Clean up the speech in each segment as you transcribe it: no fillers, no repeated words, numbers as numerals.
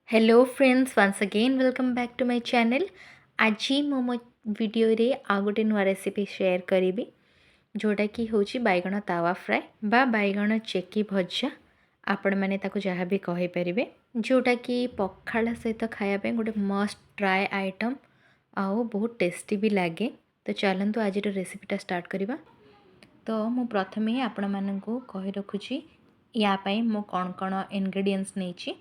Hello friends once again welcome back to my channel. आज मो video रे आ गोटे नुआ रेसिपी शेयर करी जोटा कि होची बैगण तावा फ्राए बा बैगण चेकी भजा आपण मैंने ताको जहाँ भी कही परिबे जोटा कि पखाला सहित खाया पे गोटे मस्ट ट्राए आइटम आउ बहुत टेस्टी भी लगे। तो चलतु आज रेसिपीटा स्टार्ट करवा। तो मु प्रथमे आपण मानू कही रखुची या मो कौन कौन इनग्रेडिएंट्स नहीं।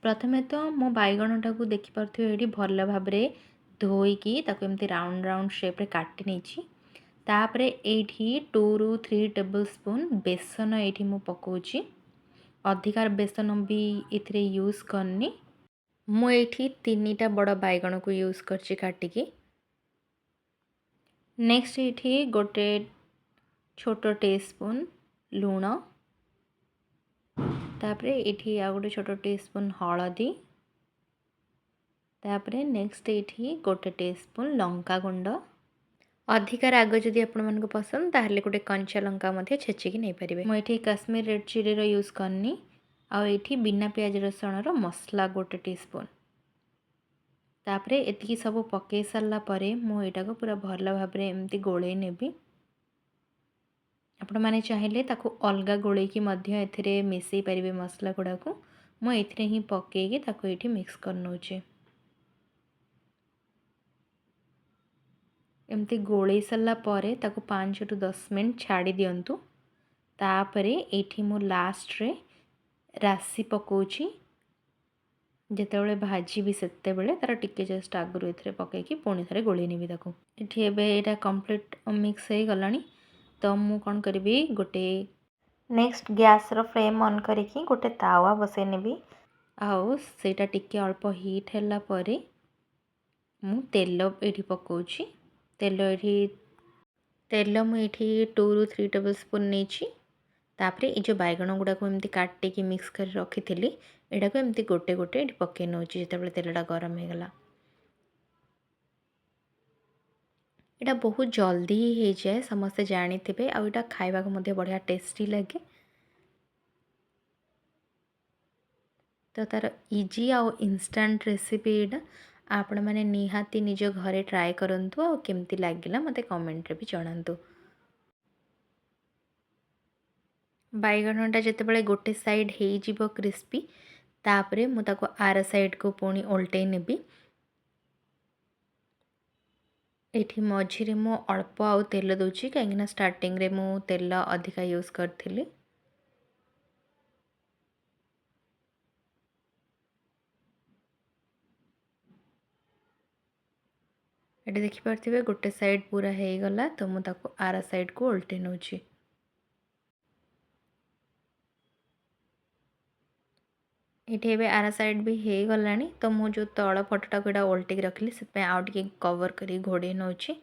प्रथमे तो मो बैगणटा को देखिपे ये भल भाव धोईकी एमती राउंड राउंड शेप्रे काटी नहीं। तापर ये 2 ରୁ 3 टेबल स्पून बेसन ये मु पकाउची। अधिकार बेसन भी ये यूज करनी। मुझे 3टा बड़ बैगण को यूज करची काटिकी। नेक्स्ट ये गोटे छोट टीस्पून लूण, तापर ये आ गोटे छोट टीस्पून हलदी, तापर नेक्स्ट ये गोटे टीस्पून लंका गुंड। अधिकार राग जदि आपण मन पसंद ताहले गोटे कंचा लंका मध्य छेचिकी नहीं पारे। मुझे काश्मीर रेड चिली यूज करनी। आठी बिना प्याज रसुण मसला गोटे टीस्पून। तापर एतिकी सब पकई सारा पर मुझा को पूरा भल भाव एमती गोले नेबी। आपण मैंने चाहिए ताकू अलगा गोलैकी एथिरे मिसई पारे मसला गुड़ा को मुझे ही पकईकी ताकू ये मिक्स कर नौचे। एमती गोले सारा पर ताकू 5 ରୁ 10 मिनट छाड़ी दिंतु। तापर ये मु लास्ट रे राशि पकाउची। जितेबाला भाजी भी सेते बेले तार टिके जस्ट आगु ये पकईकी पुणी थे गोले नेबी ताकू। ये कंप्लीट मिक्स हो गलानी। तो मु कौन करी गोटे नेक्स्ट गैस रो फ्लेम ऑन करिकी गोटे तावा बसई नेबी। आउ सेटा टिके अल्प हीट हैला परे मु तेल ये पकाउची। तेल मुझे 2 ରୁ 3 टेबल स्पून नहीं। तापर ये जो बैगण गुड़ा को एमती काटिकी मिक्स कर रखी थी यहाँ को एमती गोटे गोटे पकई नौ जिते तेलटा गरम हो गला। यहाँ बहुत जल्दी ही हो जाए समस्ते जानी थे। आईटा खावा को बढ़िया टेस्टी लगे। तो तार इजी आउ इंस्टेंट रेसिपी यहाँ आपण मैंने निहाती निज घरे ट्राए करंतु आ केमती लगिला मते कमेंट रे भी जणांतु। बैगणटा जितेबाला गोटे साइड हो क्रिस्पी तापरे मु ताको आर साइड को पुणी ओल्टे नेबी। एठी मझिरे मु अल्प आउ तेल दूची कहीं स्टार्टिंग रे मु तेल अधिका यूज करथिली। ये देखिपे गोटे साइड पूरा हो गला। तो मु ताको आर साइड को ओल्टे नौची। ये आर साइड भी हो गला। तो मु जो तल पटटा को ओल्टिक रखली से आउ टे कवर कर घोड़े नौची।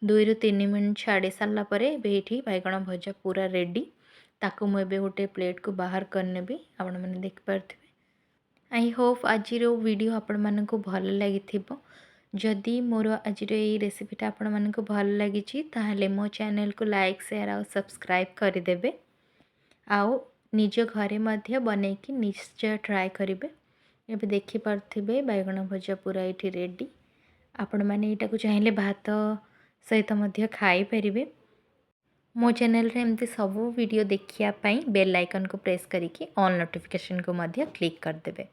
2 ରୁ 3 मिनट छाड़ी सारा पर ये बैगण भजा पूरा रेडी। ताकू मुझे गोटे प्लेट को बाहर करने भी आपण मैंने देखिपे। आई होप आज वीडियो आपण मानक भल लगी। जदि मोर आज रेसिपीटा आपण मानक भल लगी ताहले मो चैनल को लाइक शेयर और सब्सक्राइब करदेवे। आउ निज घरे मध्य बनैकी निश्चय ट्राए करेंगे। ये देखिपे बैगण भजा पूरा ये रेडी। आपण मैंने यहाँ को चाहिए भात सहित मध्य खाई परिबे। मो चैनल रे एमती सब वीडियो देखिया पाई बेल आइकन को प्रेस करिकी ऑल नोटिफिकेशन को मध्य क्लिक करदेवे।